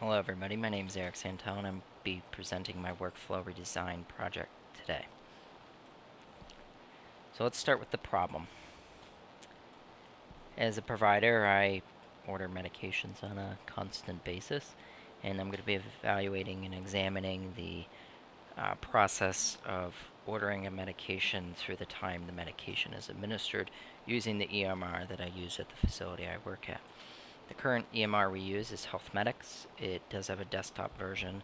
Hello everybody, my name is Eric Santel and I'll be presenting my workflow redesign project today. So let's start with the problem. As a provider, I order medications on a constant basis, and I'm going to be evaluating and examining the process of ordering a medication through the time the medication is administered using the EMR that I use at the facility I work at. The current EMR we use is HealthMedics. It does have a desktop version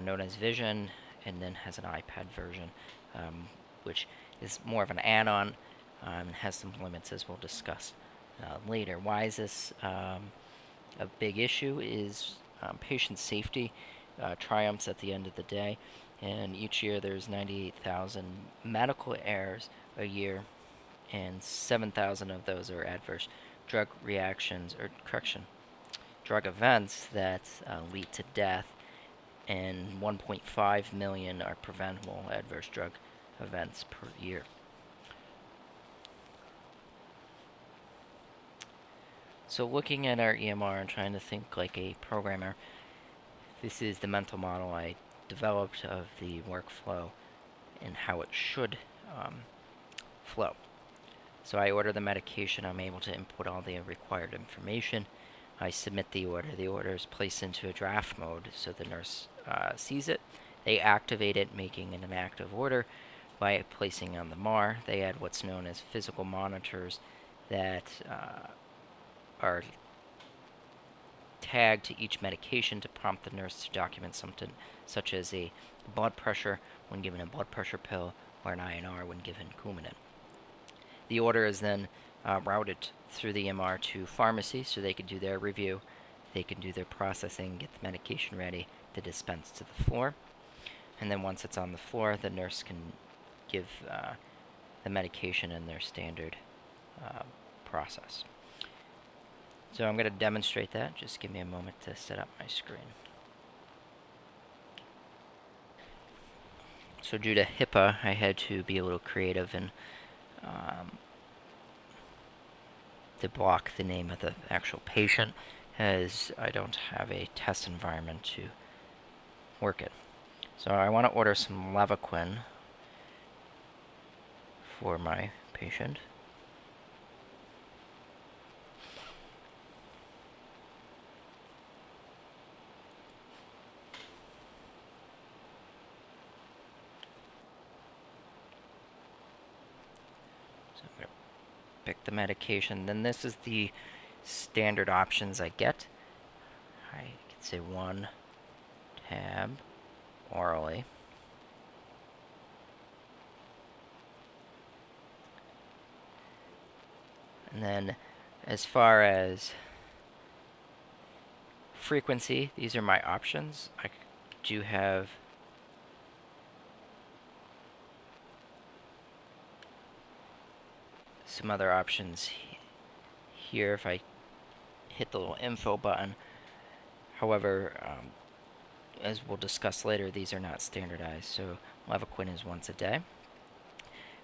known as Vision, and then has an iPad version, which is more of an add-on and has some limits, as we'll discuss later. Why is this a big issue? Is patient safety triumphs at the end of the day, and each year there's 98,000 medical errors a year, and 7,000 of those are adverse drug reactions, or drug events that lead to death, and 1.5 million are preventable adverse drug events per year. So looking at our EMR and trying to think like a programmer, this is the mental model I developed of the workflow and how it should flow. So I order the medication, I'm able to input all the required information, I submit the order. The order is placed into a draft mode so the nurse sees it. They activate it, making it an active order by placing on the MAR. They add what's known as physical monitors that are tagged to each medication to prompt the nurse to document something such as a blood pressure when given a blood pressure pill, or an INR when given Coumadin. The order is then routed through the EMR to pharmacy so they can do their review, they can do their processing, get the medication ready to dispense to the floor. And then once it's on the floor, the nurse can give the medication in their standard process. So I'm going to demonstrate that. Just give me a moment to set up my screen. So due to HIPAA, I had to be a little creative and to block the name of the actual patient, as I don't have a test environment to work in. So I want to order some Levaquin for my patient. So I'm going to pick the medication. Then this is the standard options I get. I can say 1 tab orally. And then as far as frequency, these are my options. I do have some other options here if I hit the little info button. However, as we'll discuss later, these are not standardized, so Levaquin is once a day.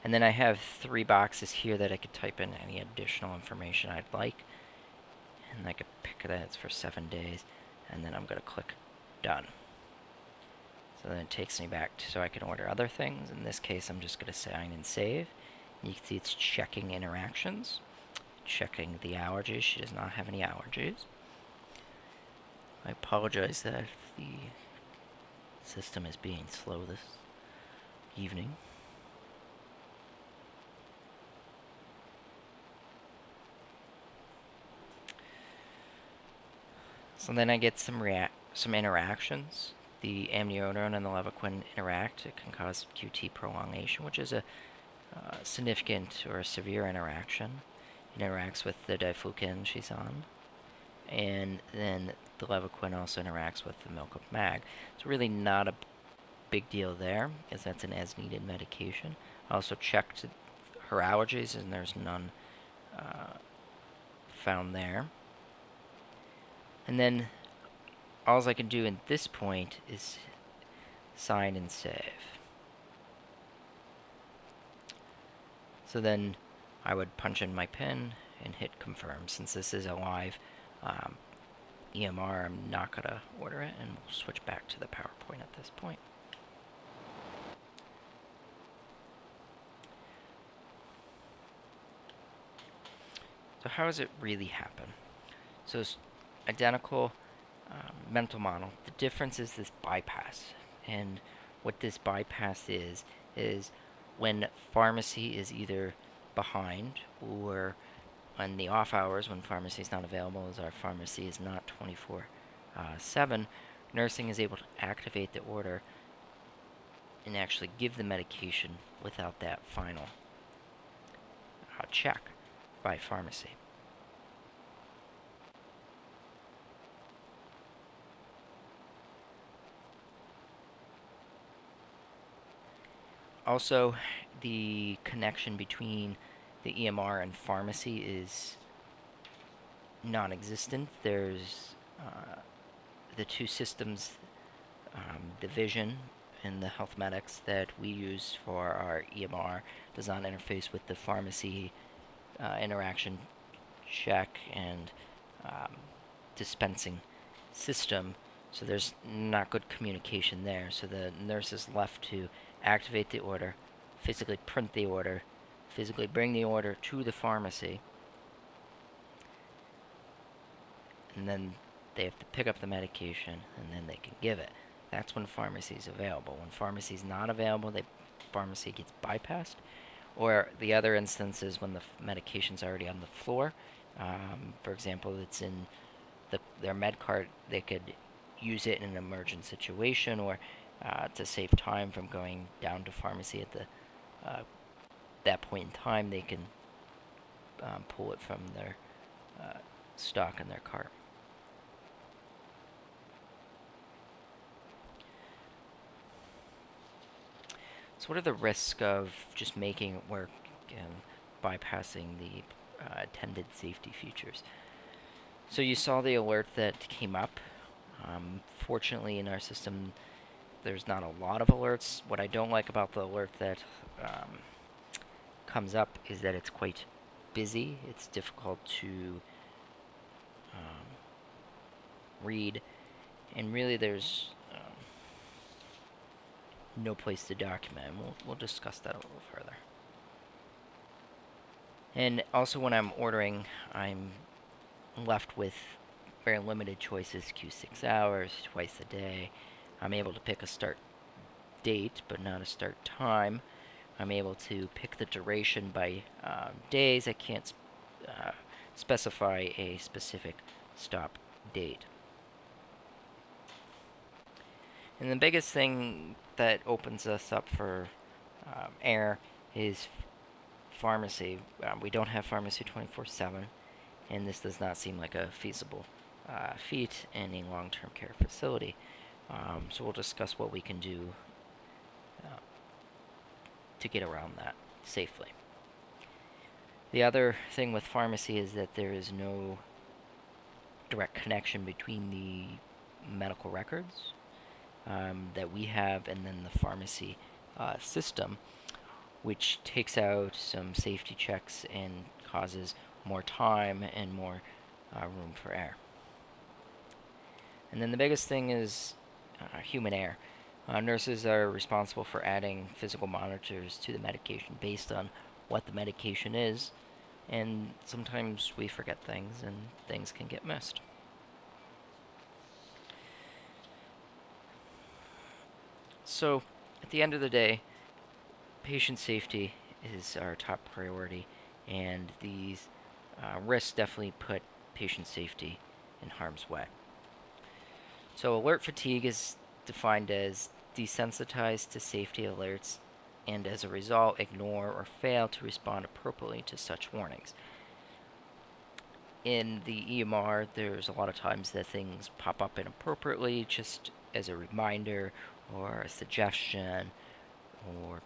And then I have 3 boxes here that I could type in any additional information I'd like, and I could pick that it's for 7 days, and then I'm going to click done. So then it takes me back so I can order other things. In this case, I'm just going to sign and save. You can see it's checking interactions, checking the allergies. She does not have any allergies. I apologize that the system is being slow this evening. So then I get some interactions. The amiodarone and the Levaquin interact. It can cause QT prolongation, which is a significant or a severe interaction. It interacts with the diflucan she's on. And then the Levaquin also interacts with the milk of mag. It's really not a big deal there, as that's an as-needed medication. I also checked her allergies, and there's none found there. And then all I can do at this point is sign and save. So then I would punch in my PIN and hit confirm, since this is a live EMR, I'm not going to order it, and we'll switch back to the PowerPoint at this point. So how does it really happen? So it's identical mental model. The difference is this bypass. And what this bypass is when pharmacy is either behind, or on the off hours when pharmacy is not available, as our pharmacy is not 24/7, nursing is able to activate the order and actually give the medication without that final check by pharmacy. Also, the connection between the EMR and pharmacy is non-existent. There's the two systems, the vision and the health medics that we use for our EMR does not interface with the pharmacy interaction check and dispensing system, so there's not good communication there. So the nurse is left to activate the order, physically print the order, physically bring the order to the pharmacy, and then they have to pick up the medication, and then they can give it. That's when pharmacy is available. When pharmacy is not available, pharmacy gets bypassed. Or the other instance is when the medication's already on the floor. For example, it's in their med cart. They could use it in an emergent situation, or to save time from going down to pharmacy at that point in time. They can pull it from their stock in their cart. So what are the risks of just making it work and bypassing the attended safety features? So you saw the alert that came up. Fortunately, in our system, there's not a lot of alerts. What I don't like about the alert that comes up is that it's quite busy. It's difficult to read, and really there's no place to document. And we'll discuss that a little further. And also, when I'm ordering, I'm left with very limited choices. Q6 hours, twice a day. I'm able to pick a start date, but not a start time. I'm able to pick the duration by days. I can't specify a specific stop date. And the biggest thing that opens us up for error is pharmacy. We don't have pharmacy 24/7, and this does not seem like a feasible feat in a long-term care facility. So we'll discuss what we can do to get around that safely. The other thing with pharmacy is that there is no direct connection between the medical records that we have and then the pharmacy system, which takes out some safety checks and causes more time and more room for error. And then the biggest thing is human error. Nurses are responsible for adding physical monitors to the medication based on what the medication is, and sometimes we forget things and things can get missed. So, at the end of the day, patient safety is our top priority, and these risks definitely put patient safety in harm's way. So, alert fatigue is defined as desensitized to safety alerts, and as a result, ignore or fail to respond appropriately to such warnings. In the EMR, there's a lot of times that things pop up inappropriately just as a reminder or a suggestion or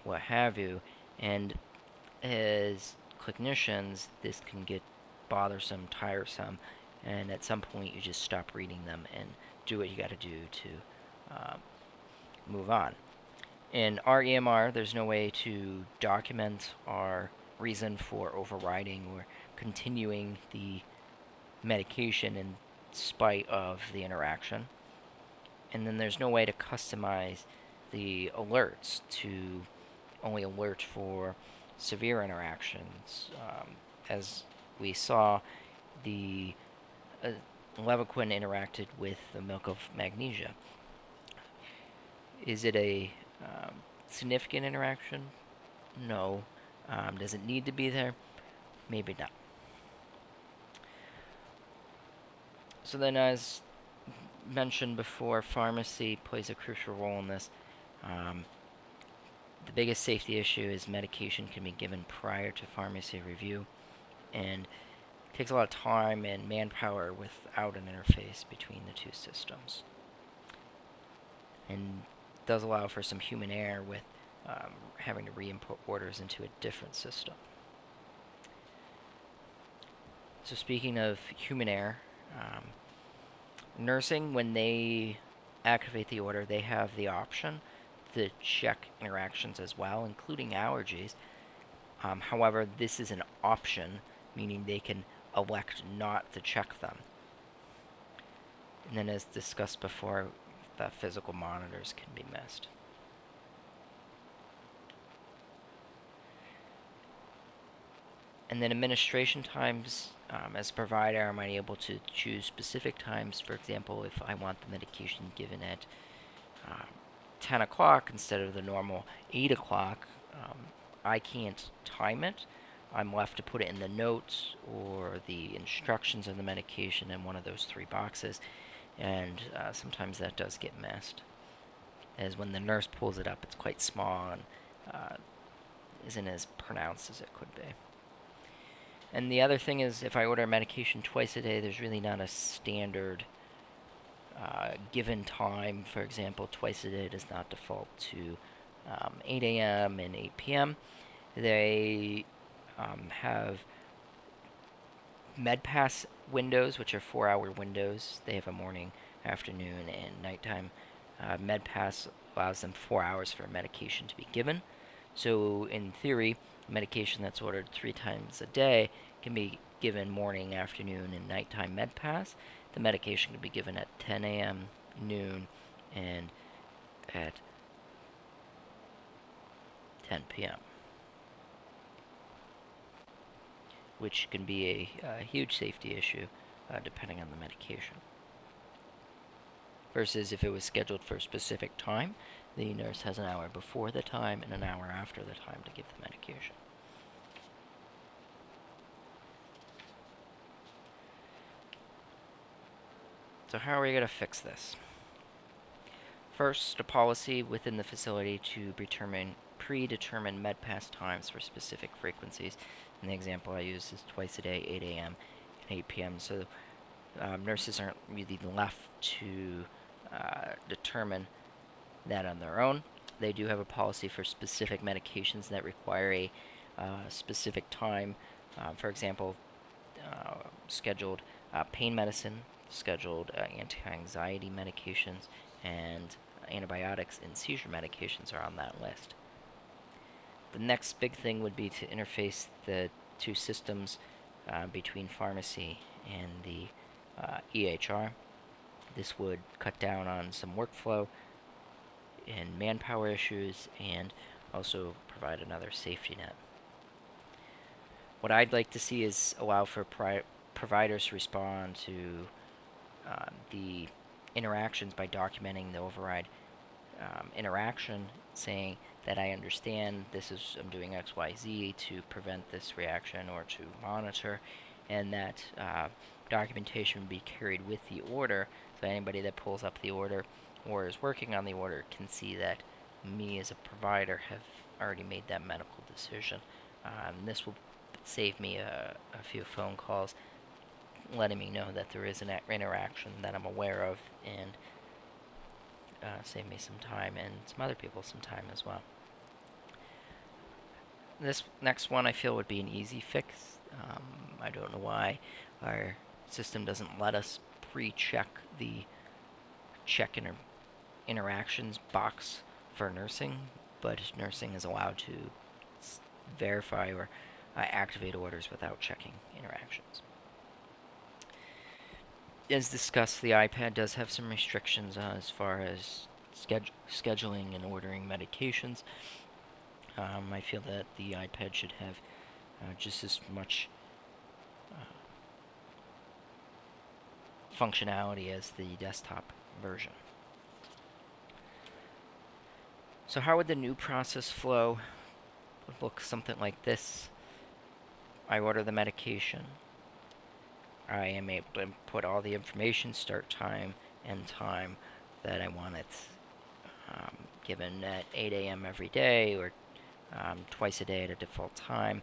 what have you, and as clinicians, this can get bothersome, tiresome, and at some point you just stop reading them and do what you got to do to move on. In our EMR, there's no way to document our reason for overriding or continuing the medication and spite of the interaction. And then there's no way to customize the alerts to only alert for severe interactions. As we saw, the Levaquin interacted with the milk of magnesia. Is it a significant interaction? No. Does it need to be there? Maybe not. So then, as mentioned before, pharmacy plays a crucial role in this. The biggest safety issue is medication can be given prior to pharmacy review, and it takes a lot of time and manpower without an interface between the two systems. And does allow for some human error with having to re-input orders into a different system. So speaking of human error, nursing, when they activate the order, they have the option to check interactions as well, including allergies. However, this is an option, meaning they can elect not to check them. And then, as discussed before, the physical monitors can be missed. And then administration times, as a provider, am I able to choose specific times? For example, if I want the medication given at 10 o'clock instead of the normal 8 o'clock, I can't time it. I'm left to put it in the notes or the instructions of the medication in one of those 3 boxes, and sometimes that does get missed, as when the nurse pulls it up, it's quite small and isn't as pronounced as it could be. And the other thing is, if I order a medication twice a day, there's really not a standard given time. For example, twice a day does not default to 8 a.m. and 8 p.m. They have MedPass windows, which are 4-hour windows. They have a morning, afternoon, and nighttime. MedPass allows them 4 hours for a medication to be given. So in theory, medication that's ordered 3 times a day can be given morning, afternoon, and nighttime MedPass. The medication can be given at 10 a.m., noon, and at 10 p.m., which can be a huge safety issue depending on the medication. Versus if it was scheduled for a specific time, the nurse has an hour before the time and an hour after the time to give the medication. So how are we going to fix this? First, a policy within the facility to predetermine MedPass times for specific frequencies. And the example I use is twice a day, 8 a.m. and 8 p.m. So nurses aren't really left to determine that on their own. They do have a policy for specific medications that require a specific time. For example, scheduled pain medicine, scheduled anti-anxiety medications, and antibiotics and seizure medications are on that list. The next big thing would be to interface the two systems between pharmacy and the EHR. This would cut down on some workflow and manpower issues, and also provide another safety net. What I'd like to see is allow for providers to respond to the interactions by documenting the override interaction, saying that I understand I'm doing X, Y, Z to prevent this reaction or to monitor, and that documentation would be carried with the order, so anybody that pulls up the order or is working on the order can see that me as a provider have already made that medical decision. This will save me a few phone calls letting me know that there is an interaction that I'm aware of, and save me some time and some other people some time as well. This next one I feel would be an easy fix. I don't know why our system doesn't let us pre-check the interactions box for nursing, but nursing is allowed to verify or activate orders without checking interactions. as discussed, the iPad does have some restrictions as far as scheduling and ordering medications. I feel that the iPad should have just as much functionality as the desktop version. So how would the new process flow? It would look something like this. I order the medication. I am able to input all the information, start time, end time, that I want it given at 8 a.m. every day, or twice a day at a default time.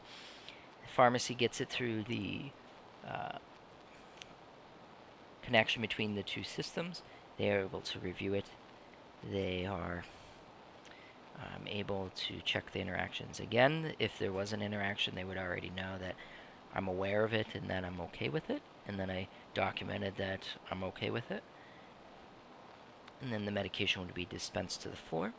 The pharmacy gets it through the connection between the two systems. They are able to review it. They are able to check the interactions again. If there was an interaction, they would already know that I'm aware of it and that I'm okay with it, and then I documented that I'm okay with it. And then the medication would be dispensed to the floor.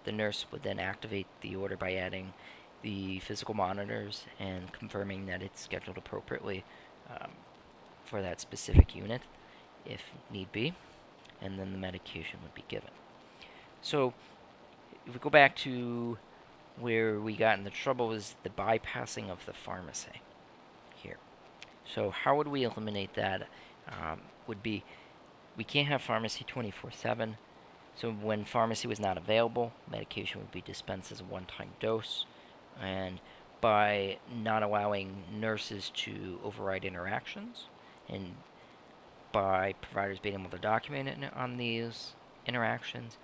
The nurse would then activate the order by adding the physical monitors and confirming that it's scheduled appropriately for that specific unit, if need be, and then the medication would be given. So if we go back to where we got in the trouble, was the bypassing of the pharmacy here. So how would we eliminate that? Would be, we can't have pharmacy 24/7. So when pharmacy was not available, medication would be dispensed as a one-time dose. And by not allowing nurses to override interactions, and by providers being able to document it on these interactions,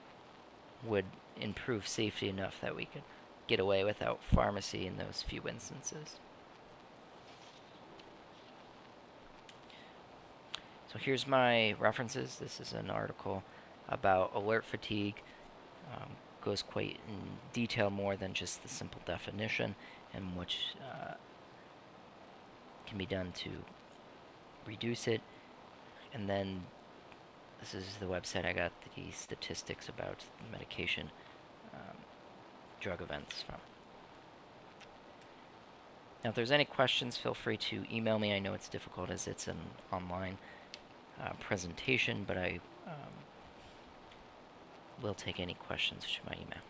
would improve safety enough that we could get away without pharmacy in those few instances. So here's my references. This is an article about alert fatigue. Goes quite in detail more than just the simple definition, and which can be done to reduce it. And then this is the website I got the statistics about the medication drug events from. Now, if there's any questions, feel free to email me. I know it's difficult as it's an online presentation, but I will take any questions to my email.